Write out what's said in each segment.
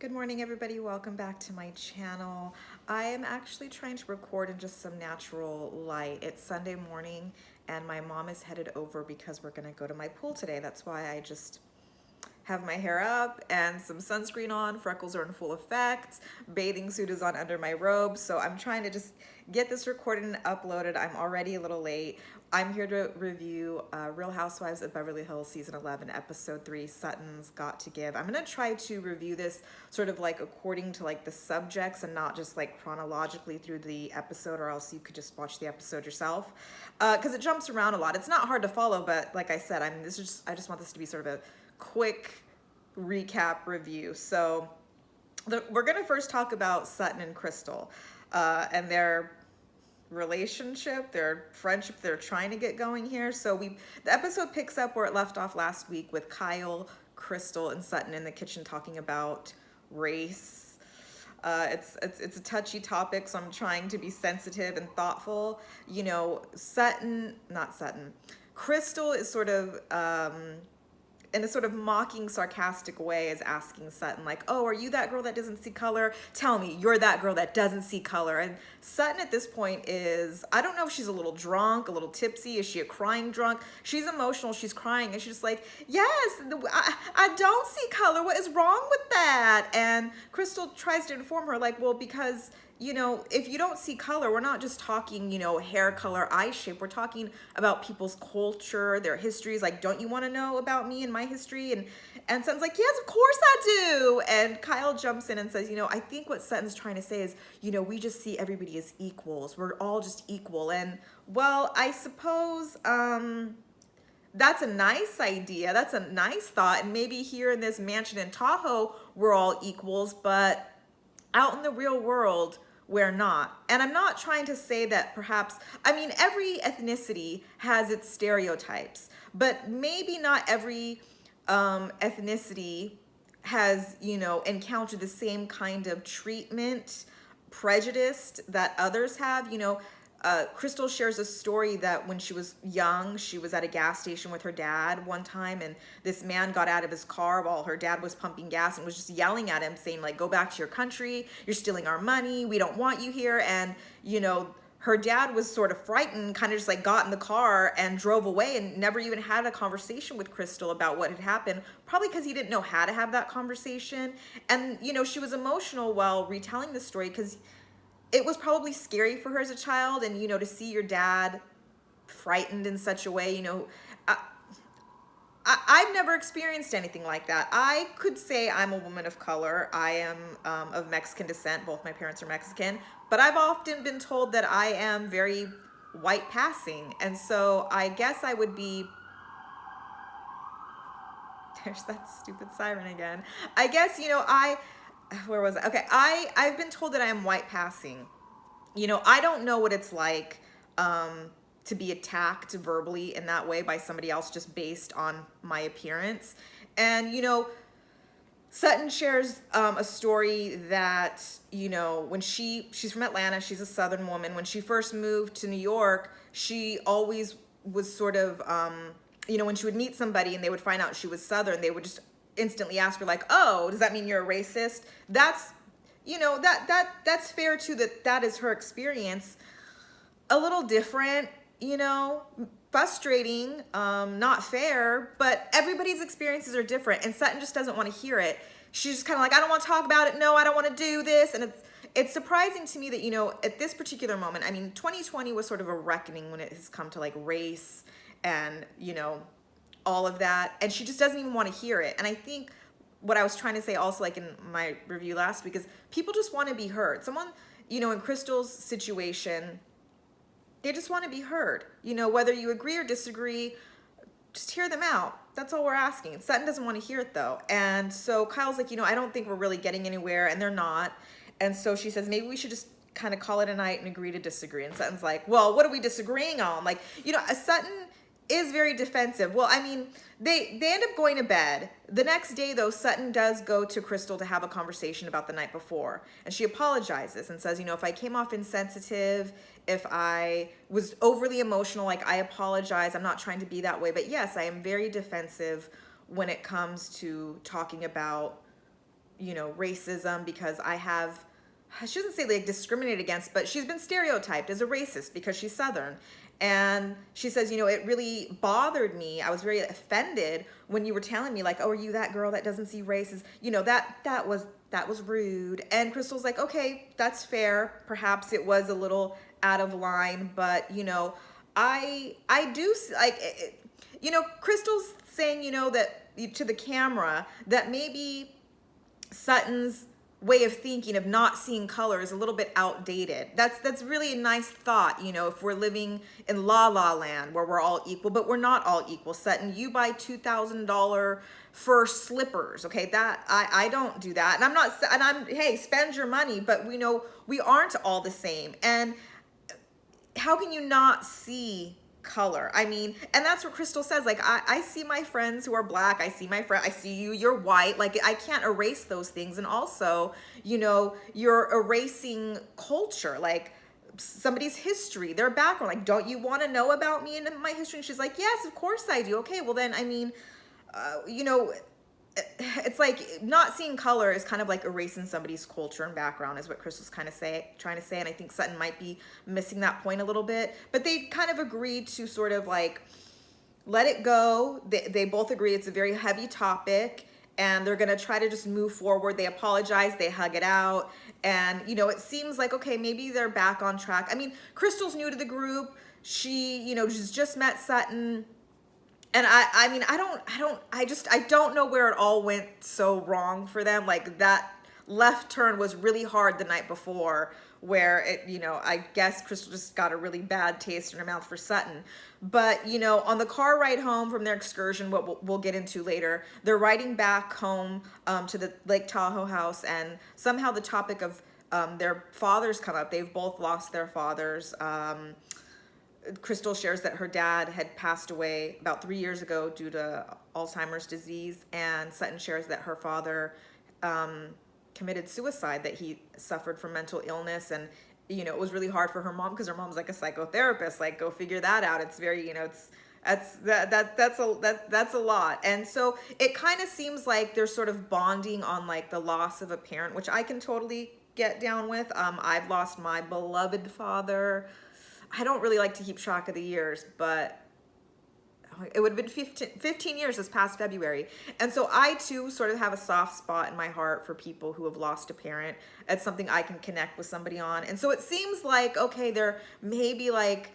Good morning, everybody. Welcome back to my channel. I am actually trying to record in just some natural light. It's Sunday morning and my mom is headed over because we're gonna go to my pool today. That's why I just have my hair up and some sunscreen on. Freckles are in full effect. Bathing suit is on under my robe. So I'm trying to just get this recorded and uploaded. I'm already a little late. I'm here to review Real Housewives of Beverly Hills season 11, episode 3, Sutton's Got to Give. I'm gonna try to review this sort of like according to like the subjects and not just like chronologically through the episode, or else you could just watch the episode yourself. Because it jumps around a lot. It's not hard to follow, but like I said, I just want this to be sort of a quick recap review. So we're gonna first talk about Sutton and Crystal and their relationship, their friendship they're trying to get going here. So the episode picks up where it left off last week with Kyle, Crystal, and Sutton in the kitchen talking about race. It's a touchy topic, so I'm trying to be sensitive and thoughtful. You know, Crystal is sort of in a sort of mocking, sarcastic way is asking Sutton, like, oh, are you that girl that doesn't see color? Tell me, you're that girl that doesn't see color. And Sutton at this point is, I don't know if she's a little drunk, a little tipsy. Is she a crying drunk? She's emotional, she's crying, and she's just like, yes, I don't see color. What is wrong with that? And Crystal tries to inform her, like, well, because you know, if you don't see color, we're not just talking, you know, hair color, eye shape. We're talking about people's culture, their histories. Like, don't you want to know about me and my history? And Sutton's like, yes, of course I do. And Kyle jumps in and says, you know, I think what Sutton's trying to say is, you know, we just see everybody as equals. We're all just equal. And well, I suppose that's a nice idea. That's a nice thought. And maybe here in this mansion in Tahoe, we're all equals, but out in the real world, we're not. And I'm not trying to say that perhaps, I mean, every ethnicity has its stereotypes, but maybe not every ethnicity has, you know, encountered the same kind of treatment, prejudice that others have. You know, Crystal shares a story that when she was young, she was at a gas station with her dad one time, and this man got out of his car while her dad was pumping gas and was just yelling at him, saying, like, go back to your country, you're stealing our money, we don't want you here. And, you know, her dad was sort of frightened, kind of just like got in the car and drove away and never even had a conversation with Crystal about what had happened, probably because he didn't know how to have that conversation. And, you know, she was emotional while retelling the story because it was probably scary for her as a child. And, you know, to see your dad frightened in such a way, you know, I've never experienced anything like that. I could say I'm a woman of color. I am of Mexican descent. Both my parents are Mexican. But I've often been told that I am very white passing. And so I guess I would be... There's that stupid siren again. I guess, you know, where was I? Okay, I've been told that I am white passing. You know, I don't know what it's like to be attacked verbally in that way by somebody else just based on my appearance. And, you know, Sutton shares a story that, you know, when she's from Atlanta, she's a Southern woman. When she first moved to New York, she always was sort of, you know, when she would meet somebody and they would find out she was Southern, they would just instantly ask her, like, oh, does that mean you're a racist? That's, you know, that's fair too, that is her experience. A little different, you know, frustrating, not fair, but everybody's experiences are different, and Sutton just doesn't want to hear it. She's just kind of like, I don't want to talk about it. No, I don't want to do this. And it's surprising to me that, you know, at this particular moment, I mean, 2020 was sort of a reckoning when it has come to like race and, you know, all of that, and she just doesn't even want to hear it. And I think what I was trying to say also, like in my review last week, is people just want to be heard. Someone, you know, in Crystal's situation, they just want to be heard. You know, whether you agree or disagree, just hear them out. That's all we're asking. Sutton doesn't want to hear it though. And so Kyle's like, you know, I don't think we're really getting anywhere, and they're not. And so she says, maybe we should just kind of call it a night and agree to disagree. And Sutton's like, well, what are we disagreeing on? Like, you know, Sutton is very defensive. Well, I mean, they end up going to bed. The next day, though, Sutton does go to Crystal to have a conversation about the night before. And she apologizes and says, you know, if I came off insensitive, if I was overly emotional, like, I apologize. I'm not trying to be that way. But yes, I am very defensive when it comes to talking about racism because I shouldn't say like discriminated against, but she's been stereotyped as a racist because she's Southern. And she says, it really bothered me. I was very offended when you were telling me like, oh, are you that girl that doesn't see races? That was rude. And Crystal's like, okay, that's fair. Perhaps it was a little out of line, but I do like, Crystal's saying, that to the camera that maybe Sutton's way of thinking of not seeing color is a little bit outdated. That's really a nice thought, if we're living in La La Land where we're all equal, but we're not all equal. Sutton, you buy $2,000 for slippers, okay? That I don't do that. Hey, spend your money, but we know we aren't all the same. And how can you not see color? I mean, and that's what Crystal says. Like, I see my friends who are black. I see you, you're white. Like, I can't erase those things. And also, you're erasing culture, like somebody's history, their background. Like, don't you want to know about me and my history? And she's like, yes, of course I do. Okay, well then, I mean, it's like not seeing color is kind of like erasing somebody's culture and background is what Crystal's kind of trying to say. And I think Sutton might be missing that point a little bit, but they kind of agreed to sort of like let it go. They both agree it's a very heavy topic and they're going to try to just move forward. They apologize, they hug it out. And, it seems like, okay, maybe they're back on track. I mean, Crystal's new to the group. She, she's just met Sutton. And I don't know where it all went so wrong for them. Like that left turn was really hard the night before where I guess Crystal just got a really bad taste in her mouth for Sutton. But, on the car ride home from their excursion, what we'll get into later, they're riding back home to the Lake Tahoe house, and somehow the topic of their fathers come up. They've both lost their fathers. Crystal shares that her dad had passed away about 3 years ago due to Alzheimer's disease, and Sutton shares that her father committed suicide, that he suffered from mental illness, and it was really hard for her mom because her mom's like a psychotherapist. Like, go figure that out. It's very that's a lot. And so it kind of seems like they're sort of bonding on like the loss of a parent, which I can totally get down with. I've lost my beloved father. I don't really like to keep track of the years, but it would have been 15 years this past February. And so I too sort of have a soft spot in my heart for people who have lost a parent. It's something I can connect with somebody on. And so it seems like, okay, they're maybe like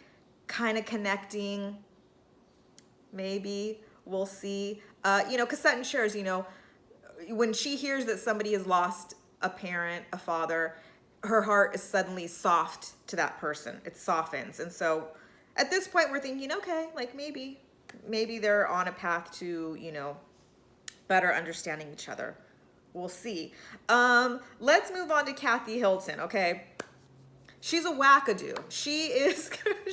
kind of connecting. Maybe we'll see. Because Sutton shares, when she hears that somebody has lost a parent, a father, her heart is suddenly soft to that person. It softens. And so at this point we're thinking, okay, like maybe they're on a path to, better understanding each other. We'll see. Let's move on to Kathy Hilton, okay? She's a wackadoo. She's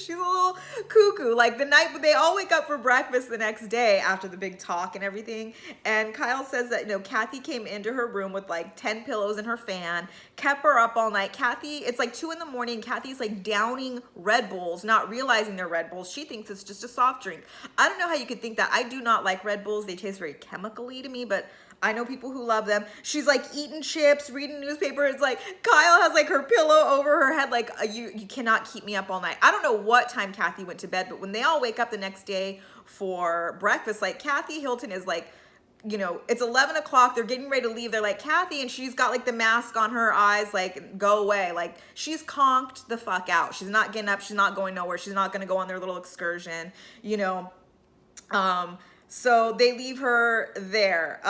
a little cuckoo. Like the night, they all wake up for breakfast the next day after the big talk and everything. And Kyle says that, Kathy came into her room with like 10 pillows and her fan, kept her up all night. Kathy, it's like 2 a.m. Kathy's like downing Red Bulls, not realizing they're Red Bulls. She thinks it's just a soft drink. I don't know how you could think that. I do not like Red Bulls. They taste very chemically to me, but I know people who love them. She's like eating chips, reading newspaper. It's like Kyle has like her pillow over her head. Like you cannot keep me up all night. I don't know what time Kathy went to bed, but when they all wake up the next day for breakfast, like Kathy Hilton is like, it's 11 o'clock. They're getting ready to leave. They're like, Kathy, and she's got like the mask on her eyes, like go away. Like she's conked the fuck out. She's not getting up. She's not going nowhere. She's not going to go on their little excursion, So they leave her there.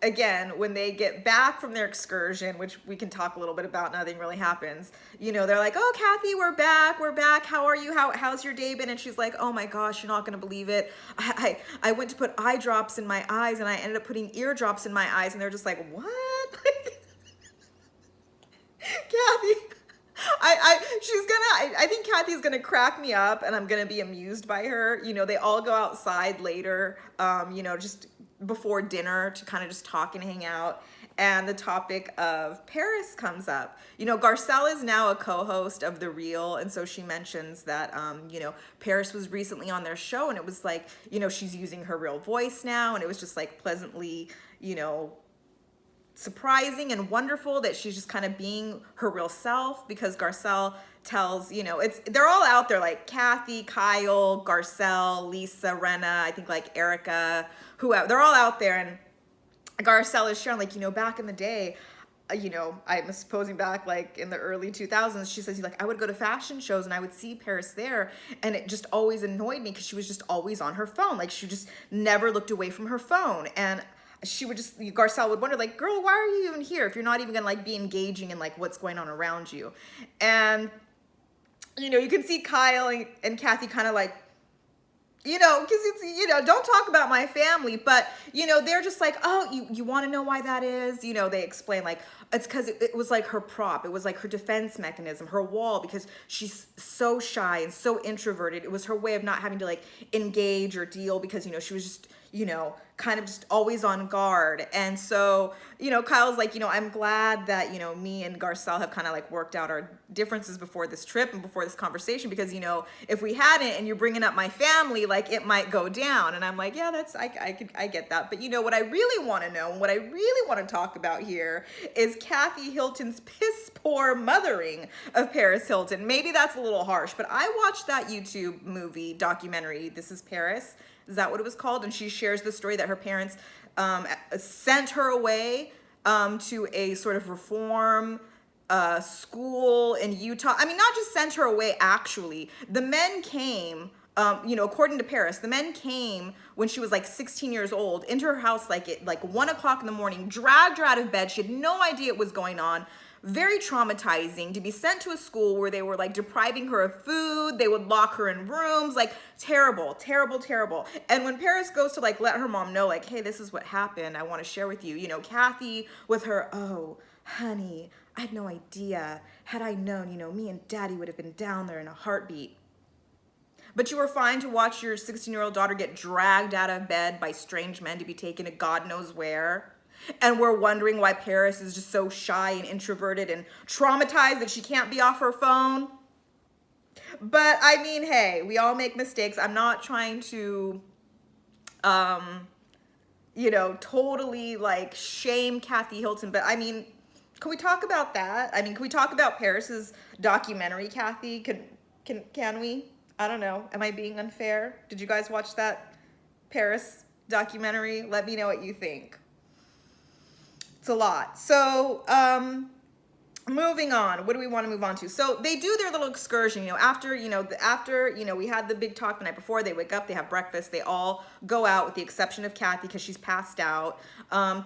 Again, when they get back from their excursion, which we can talk a little bit about, nothing really happens. They're like, oh, Kathy, we're back. How are you? How's your day been? And she's like, oh my gosh, you're not gonna believe it. I went to put eye drops in my eyes and I ended up putting eardrops in my eyes. And they're just like, what? Kathy, I think Kathy's gonna crack me up and I'm gonna be amused by her. They all go outside later, just before dinner to kind of just talk and hang out. And the topic of Paris comes up. Garcelle is now a co-host of The Real. And so she mentions that, Paris was recently on their show and it was like, she's using her real voice now. And it was just like pleasantly, surprising and wonderful that she's just kind of being her real self, because Garcelle tells, they're all out there, like Kathy, Kyle, Garcelle, Lisa, Renna, I think like Erica, whoever, they're all out there. And Garcelle is sharing, like, back in the day, I'm supposing back like in the early 2000s, she says, like, I would go to fashion shows and I would see Paris there, and it just always annoyed me because she was just always on her phone. Like, she just never looked away from her phone. And she would just, Garcelle would wonder, like, girl, why are you even here if you're not even gonna like be engaging in like what's going on around you? And you can see Kyle and Kathy kind of like, because it's, don't talk about my family, but, they're just like, oh, you want to know why that is? They explain, like, it's because it was like her prop. It was like her defense mechanism, her wall, because she's so shy and so introverted. It was her way of not having to like engage or deal, because, she was just, kind of just always on guard. And so, Kyle's like, I'm glad that, me and Garcelle have kind of like worked out our differences before this trip and before this conversation, because, if we hadn't and you're bringing up my family, like, it might go down. And I'm like, yeah, I get that. But what I really want to know and what I really want to talk about here is Kathy Hilton's piss poor mothering of Paris Hilton. Maybe that's a little harsh, but I watched that YouTube movie documentary, This Is Paris. Is that what it was called? And she shares the story that her parents sent her away to a sort of reform school in Utah. I mean, not just sent her away, actually. The men came, according to Paris, the men came when she was like 16 years old into her house like 1 o'clock in the morning, dragged her out of bed. She had no idea what was going on. Very traumatizing to be sent to a school where they were like depriving her of food. They would lock her in rooms, like terrible, terrible, terrible. And when Paris goes to like let her mom know, like, hey, this is what happened, I want to share with you, Kathy with her, oh, honey, I had no idea. Had I known, me and daddy would have been down there in a heartbeat. But you were fine to watch your 16-year-old daughter get dragged out of bed by strange men to be taken to God knows where. And we're wondering why Paris is just so shy and introverted and traumatized that she can't be off her phone. But I mean, hey, we all make mistakes. I'm not trying to, totally like shame Kathy Hilton. But I mean, can we talk about that? I mean, can we talk about Paris's documentary, Kathy? Can we? I don't know. Am I being unfair? Did you guys watch that Paris documentary? Let me know what you think. It's a lot. So, moving on. What do we want to move on to? So they do their little excursion, after we had the big talk the night before. They wake up, they have breakfast, they all go out with the exception of Kathy because she's passed out,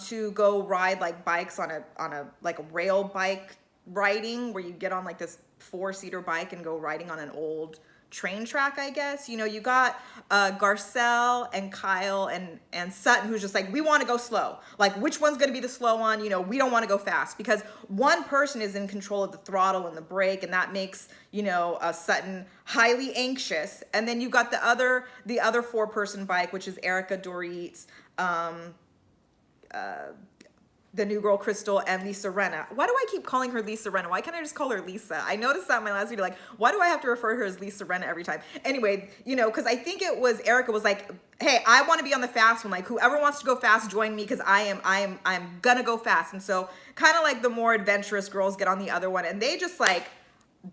to go ride like bikes on a like a rail bike riding, where you get on like this 4-seater bike and go riding on an old train track, I guess. You got Garcelle and Kyle and Sutton, who's just like, we want to go slow. Like, which one's going to be the slow one? We don't want to go fast, because one person is in control of the throttle and the brake, and that makes Sutton highly anxious. And then you got the other 4-person bike, which is Erica, Dorit, the new girl Crystal, and Lisa Renna. Why do I keep calling her Lisa Renna? Why can't I just call her Lisa? I noticed that in my last video, like, why do I have to refer to her as Lisa Renna every time? Anyway, because I think it was Erica was like, hey, I want to be on the fast one. Like, whoever wants to go fast, join me, because I'm gonna go fast. And so kind of like the more adventurous girls get on the other one, and they just like,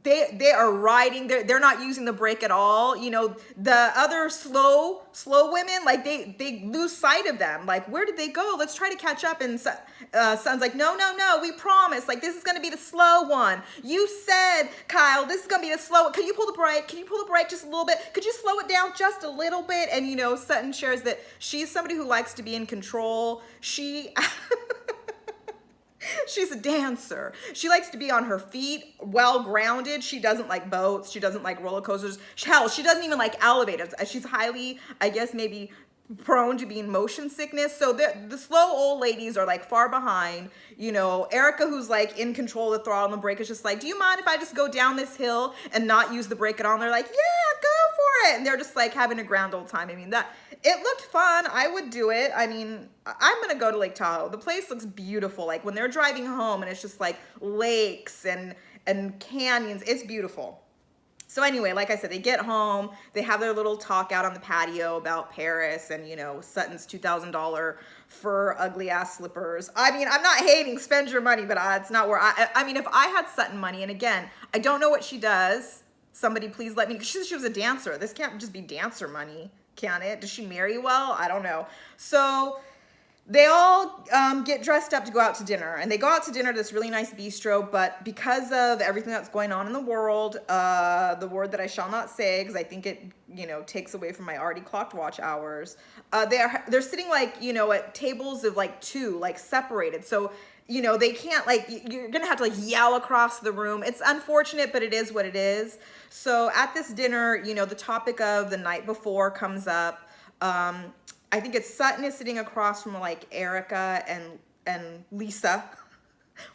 they are riding, they're not using the brake at all. The other slow women, like they lose sight of them. Like, where did they go? Let's try to catch up. And Son's like, no, we promise, like, this is gonna be the slow one. You said, Kyle, this is gonna be the slow one. Can you pull the brake? Can you pull the brake just a little bit? Could you slow it down just a little bit? And Sutton shares that she's somebody who likes to be in control. She's a dancer. She likes to be on her feet, well grounded. She doesn't like boats. She doesn't like roller coasters. Hell, she doesn't even like elevators. She's highly, I guess, maybe prone to being motion sickness. So the slow old ladies are like far behind. Erica, who's like in control of the throttle and the brake, is just like, do you mind if I just go down this hill and not use the brake at all? And they're like, yeah, go for it. And they're just like having a grand old time. I mean, it looked fun. I would do it. I mean, I'm going to go to Lake Tahoe. The place looks beautiful. Like, when they're driving home and it's just like lakes and canyons, it's beautiful. So anyway, like I said, they get home, they have their little talk out on the patio about Paris and, Sutton's $2,000 fur ugly ass slippers. I mean, I'm not hating, spend your money, but it's not where I mean, if I had Sutton money, and again, I don't know what she does. Somebody please let me, she was a dancer. This can't just be dancer money, can it? Does she marry well? I don't know. So they all get dressed up to go out to dinner, and they go out to dinner to this really nice bistro, but because of everything that's going on in the world, the word that I shall not say because I think it takes away from my already clocked watch hours, they're sitting like at tables of like two, like separated, so they can't, like, you're gonna have to like yell across the room. It's unfortunate, but it is what it is. So at this dinner, the topic of the night before comes up. I think it's Sutton is sitting across from like Erica and Lisa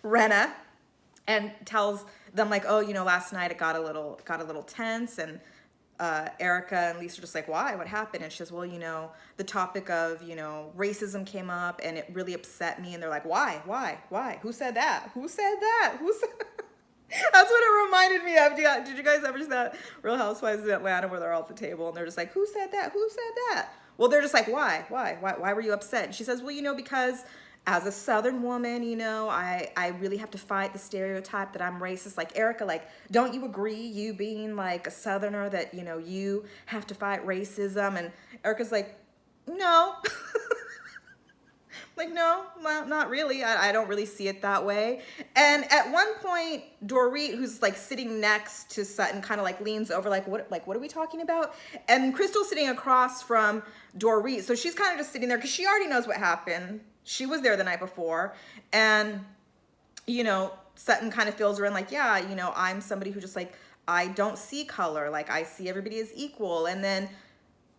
Renna, and tells them like, oh, last night it got a little tense, and Erica and Lisa are just like, why? What happened? And she says, well, the topic of racism came up and it really upset me. And they're like, why? Who said that? Who said that? Who said? That's what it reminded me of. Did you guys ever see that Real Housewives of Atlanta where they're all at the table and they're just like, who said that? Who said that? Well, they're just like, why were you upset? And she says, well, because as a Southern woman, I really have to fight the stereotype that I'm racist. Like, Erica, like, don't you agree, you being like a Southerner, that, you have to fight racism? And Erica's like, no. Like, no, not really. I don't really see it that way. And at one point, Dorit, who's like sitting next to Sutton, kind of like leans over, like, what are we talking about? And Crystal's sitting across from Dorit. So she's kind of just sitting there because she already knows what happened. She was there the night before. And, Sutton kind of fills her in like, yeah, I'm somebody who just like, I don't see color. Like, I see everybody as equal. And then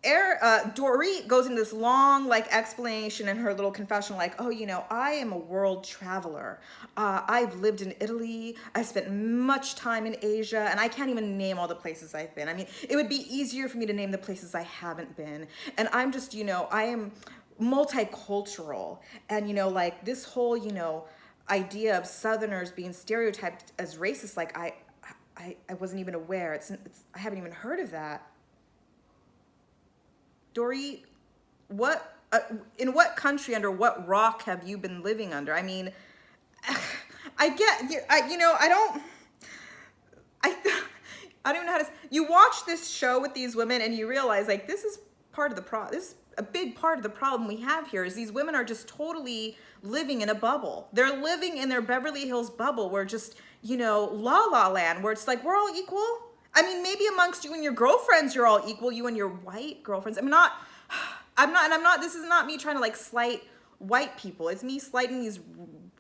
Dorit goes into this long like explanation in her little confessional, like, oh, I am a world traveler. I've lived in Italy. I spent much time in Asia, and I can't even name all the places I've been. I mean, it would be easier for me to name the places I haven't been. And I'm just, I am multicultural, and like this whole, idea of Southerners being stereotyped as racist, like I wasn't even aware. I haven't even heard of that. Dorit, in what country, under what rock have you been living under? I mean, I don't even know how to. You watch this show with these women and you realize like this is part of the problem. This is a big part of the problem we have here is these women are just totally living in a bubble. They're living in their Beverly Hills bubble where just, la la land, where it's like we're all equal. I mean, maybe amongst you and your girlfriends, you're all equal, you and your white girlfriends. This is not me trying to like slight white people. It's me slighting these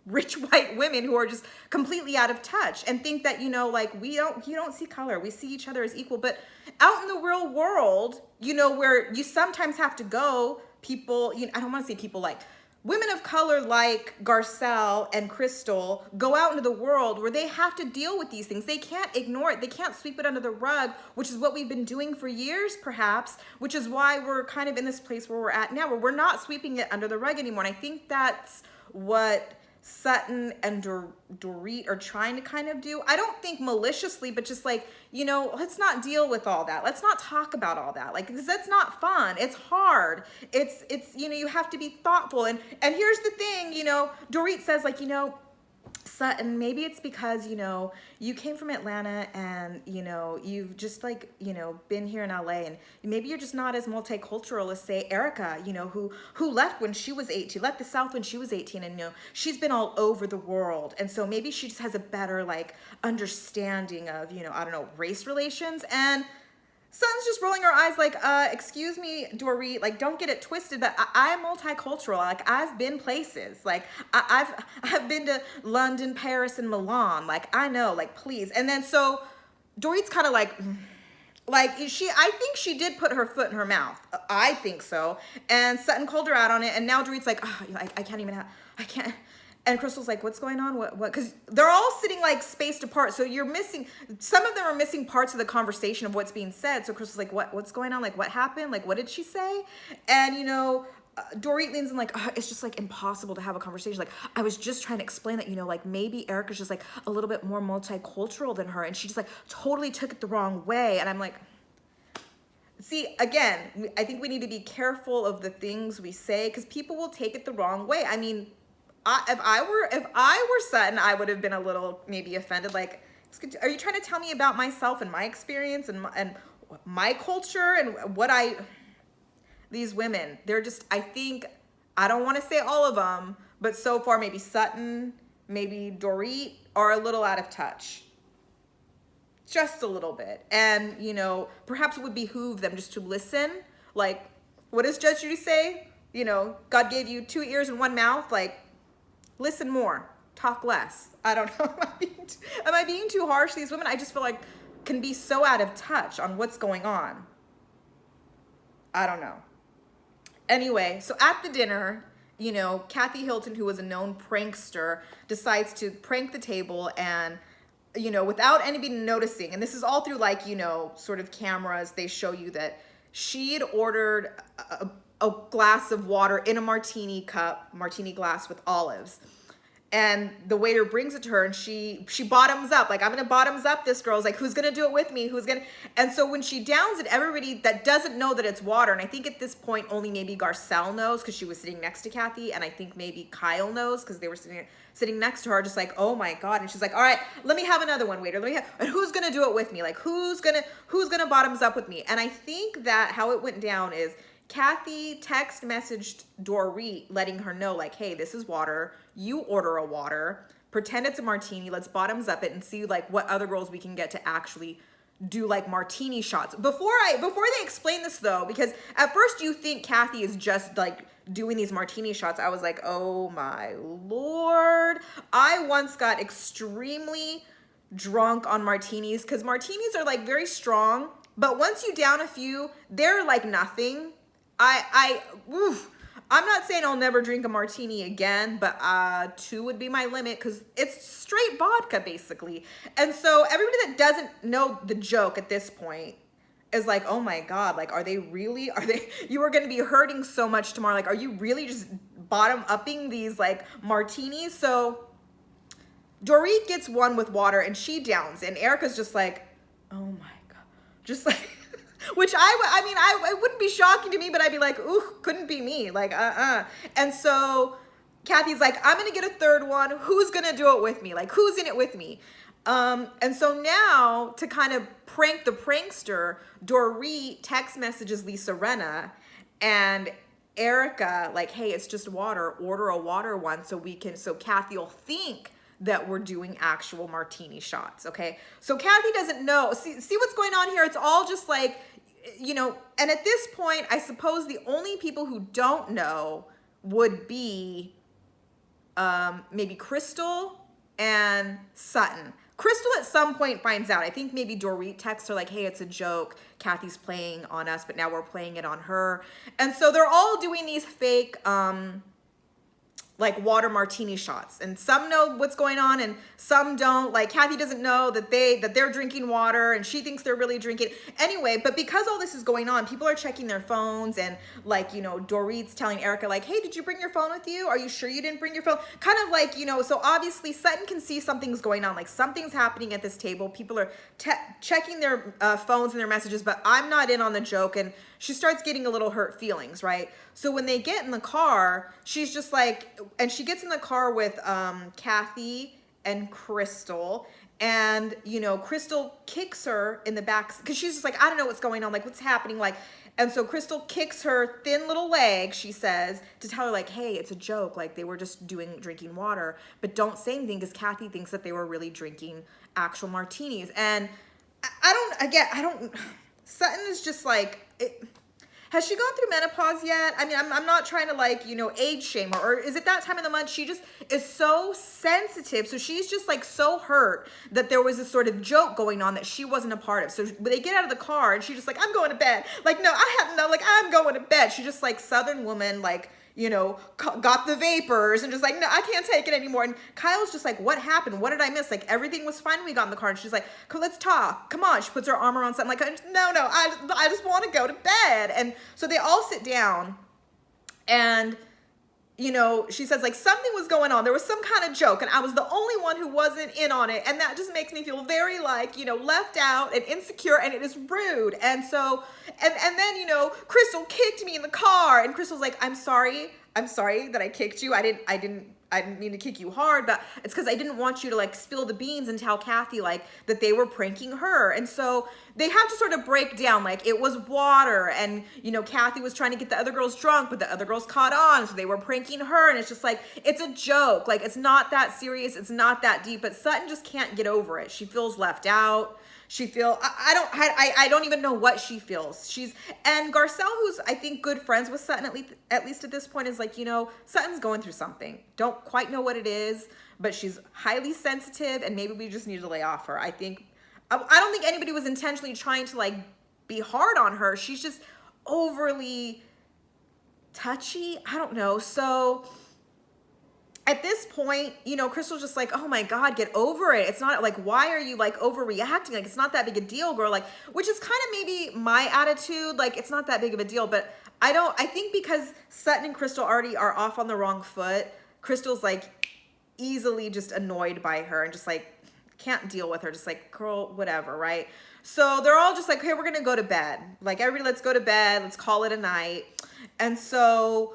rich white women who are just completely out of touch and think that, like you don't see color. We see each other as equal. But out in the real world, where you sometimes have to go, people, I don't want to say people like, women of color like Garcelle and Crystal go out into the world where they have to deal with these things. They can't ignore it. They can't sweep it under the rug, which is what we've been doing for years, perhaps, which is why we're kind of in this place where we're at now, where we're not sweeping it under the rug anymore. And I think that's what Sutton and Dorit are trying to kind of do. I don't think maliciously, but just like, let's not deal with all that. Let's not talk about all that. Like, because that's not fun. It's hard. It's you have to be thoughtful. And here's the thing, Dorit says like, Sutton, maybe it's because, you came from Atlanta and, you've just like, been here in LA, and maybe you're just not as multicultural as say Erica, who left when she was 18, left the South when she was 18, and, she's been all over the world. And so maybe she just has a better like understanding of, I don't know, race relations. And Sutton's just rolling her eyes like, excuse me, Dorit, like, don't get it twisted, but I'm multicultural. Like, I've been places. Like, I've been to London, Paris, and Milan. Like, I know, like, please. And then so Dorit's kind of like I think she did put her foot in her mouth. I think so. And Sutton called her out on it. And now Dorit's like, oh, I can't. And Crystal's like, what's going on? What? Because they're all sitting like spaced apart. So you're missing, some of them are missing parts of the conversation of what's being said. So Crystal's like, what's going on? Like, what happened? Like, what did she say? And, Dorit leans in like, it's just like impossible to have a conversation. Like, I was just trying to explain that, like maybe Erica's just like a little bit more multicultural than her. And she just like totally took it the wrong way. And I'm like, see, again, I think we need to be careful of the things we say because people will take it the wrong way. I mean, if I were Sutton, I would have been a little maybe offended. Like, are you trying to tell me about myself and my experience and my culture and what these women, they're just, I think, I don't want to say all of them, but so far maybe Sutton, maybe Dorit are a little out of touch. Just a little bit. And, perhaps it would behoove them just to listen. Like, what does Judge Judy say? God gave you 2 ears and 1 mouth. Like, listen more, talk less. I don't know. Am I being too harsh? These women, I just feel like can be so out of touch on what's going on. I don't know. Anyway, so at the dinner, Kathy Hilton, who was a known prankster, decides to prank the table and, without anybody noticing, and this is all through like, sort of cameras, they show you that she had ordered a glass of water in a martini glass with olives. And the waiter brings it to her and she bottoms up. Like, I'm going to bottoms up this girl's like, who's going to do it with me? And so when she downs it, everybody that doesn't know that it's water. And I think at this point, only maybe Garcelle knows because she was sitting next to Kathy. And I think maybe Kyle knows because they were sitting next to her, just like, oh my God. And she's like, all right, let me have another one, waiter. And who's going to do it with me? Like, who's going to bottoms up with me? And I think that how it went down is Kathy text messaged Dorit letting her know like, hey, this is water. You order a water, pretend it's a martini. Let's bottoms up it and see like what other girls we can get to actually do like martini shots. Before they explain this though, because at first you think Kathy is just like doing these martini shots. I was like, oh my Lord. I once got extremely drunk on martinis because martinis are like very strong, but once you down a few, they're like nothing. I'm not saying I'll never drink a martini again, but 2 would be my limit because it's straight vodka basically. And so everybody that doesn't know the joke at this point is like, oh my God, like, you are going to be hurting so much tomorrow. Like, are you really just bottom upping these like martinis? So Dorit gets one with water and she downs and Erica's just like, oh my God, just like, which I wouldn't be shocking to me, but I'd be like, ooh, couldn't be me. Like, And so Kathy's like, I'm going to get a third one. Who's going to do it with me? Like, who's in it with me? And so now to kind of prank the prankster, Dorit text messages Lisa Rinna and Erica like, hey, it's just water. Order a water one so Kathy will think that we're doing actual martini shots, okay? So Kathy doesn't know. See what's going on here? It's all just like, and at this point, I suppose the only people who don't know would be maybe Crystal and Sutton. Crystal at some point finds out. I think maybe Dorit texts her like, hey, it's a joke. Kathy's playing on us, but now we're playing it on her. And so they're all doing these fake like water martini shots, and some know what's going on and some don't. Like Kathy doesn't know that they're drinking water and she thinks they're really drinking anyway. But because all this is going on, people are checking their phones and like, Dorit's telling Erica like, hey, did you bring your phone with you? Are you sure you didn't bring your phone? Kind of like, so obviously Sutton can see something's going on, like something's happening at this table. People are checking their phones and their messages, but I'm not in on the joke. And she starts getting a little hurt feelings, right? So when they get in the car, she's just like, and she gets in the car with Kathy and Crystal, and Crystal kicks her in the back because she's just like, I don't know what's going on, like what's happening, like. And so Crystal kicks her thin little leg, she says, to tell her like, hey, it's a joke, like they were just drinking water, but don't say anything because Kathy thinks that they were really drinking actual martinis. And I don't. Sutton is just like, has she gone through menopause yet? I mean, I'm not trying to like, age shame her, or is it that time of the month? She just is so sensitive. So she's just like so hurt that there was this sort of joke going on that she wasn't a part of. So when they get out of the car and she's just like, I'm going to bed. Like, no, I'm going to bed. She's just like Southern woman, like, got the vapors and just like, no, I can't take it anymore. And Kyle's just like, what happened? What did I miss? Like, everything was fine when we got in the car. And she's like, let's talk. Come on. She puts her arm around something like, no, I just want to go to bed. And so they all sit down And you know, she says like something was going on. There was some kind of joke and I was the only one who wasn't in on it. And that just makes me feel very like, you know, left out and insecure, and it is rude. And so, and then, you know, Crystal kicked me in the car, and Crystal's like, I'm sorry that I kicked you. I didn't mean to kick you hard, but it's because I didn't want you to like spill the beans and tell Kathy like that they were pranking her. And so they have to sort of break down like it was water, and you know, Kathy was trying to get the other girls drunk, but the other girls caught on, so they were pranking her. And it's just like, it's a joke. Like, it's not that serious. It's not that deep, but Sutton just can't get over it. She feels left out. I don't even know what she feels. And Garcelle, who's I think good friends with Sutton, at least at this point, is like, you know, Sutton's going through something. Don't quite know what it is, but she's highly sensitive, and maybe we just need to lay off her. I don't think anybody was intentionally trying to like be hard on her. She's just overly touchy. I don't know. So at this point, you know, Crystal's just like, oh my God, get over it. It's not like, why are you like overreacting? Like, it's not that big a deal, girl. Like, which is kind of maybe my attitude. Like, it's not that big of a deal, but I think because Sutton and Crystal already are off on the wrong foot, Crystal's like easily just annoyed by her and just like can't deal with her. Just like, girl, whatever, right? So they're all just like, hey, we're going to go to bed. Like, everybody, let's go to bed. Let's call it a night. And so,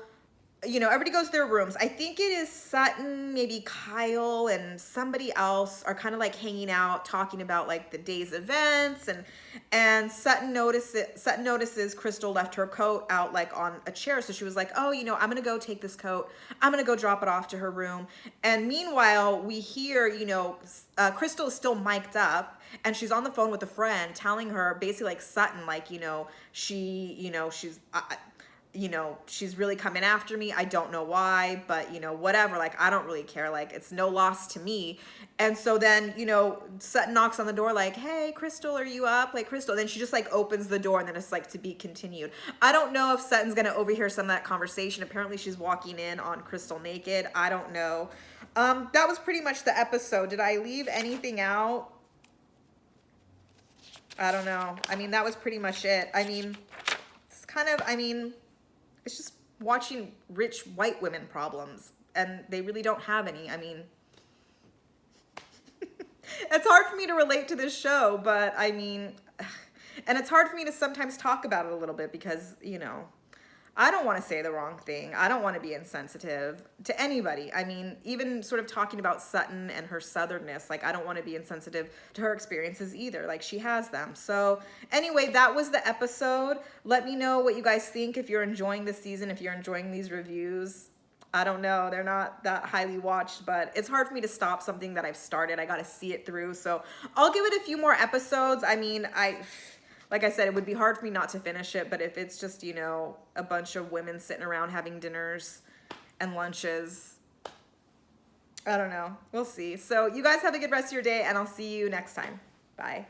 you know, everybody goes to their rooms. I think it is Sutton, maybe Kyle, and somebody else are kind of like hanging out, talking about like the day's events. And Sutton notices Crystal left her coat out like on a chair. So she was like, oh, you know, I'm going to go take this coat. I'm going to go drop it off to her room. And meanwhile, we hear, you know, Crystal is still mic'd up, and she's on the phone with a friend telling her basically like Sutton, like, you know, she's really coming after me. I don't know why, but you know, whatever, like, I don't really care. Like, it's no loss to me. And so then, you know, Sutton knocks on the door like, hey, Crystal, are you up? Like, Crystal. Then she just like opens the door, and then it's like, to be continued. I don't know if Sutton's going to overhear some of that conversation. Apparently she's walking in on Crystal naked. I don't know. That was pretty much the episode. Did I leave anything out? I don't know. I mean, that was pretty much it. I mean, it's kind of, it's just watching rich white women problems, and they really don't have any. I mean, it's hard for me to relate to this show, but I mean, and it's hard for me to sometimes talk about it a little bit because, you know, I don't want to say the wrong thing. I don't want to be insensitive to anybody. I mean, even sort of talking about Sutton and her southernness, like, I don't want to be insensitive to her experiences either. Like, she has them. So anyway, that was the episode. Let me know what you guys think, if you're enjoying this season, if you're enjoying these reviews. I don't know. They're not that highly watched, but it's hard for me to stop something that I've started. I got to see it through. So I'll give it a few more episodes. I mean, like I said, it would be hard for me not to finish it, but if it's just, you know, a bunch of women sitting around having dinners and lunches, I don't know. We'll see. So you guys have a good rest of your day, and I'll see you next time. Bye.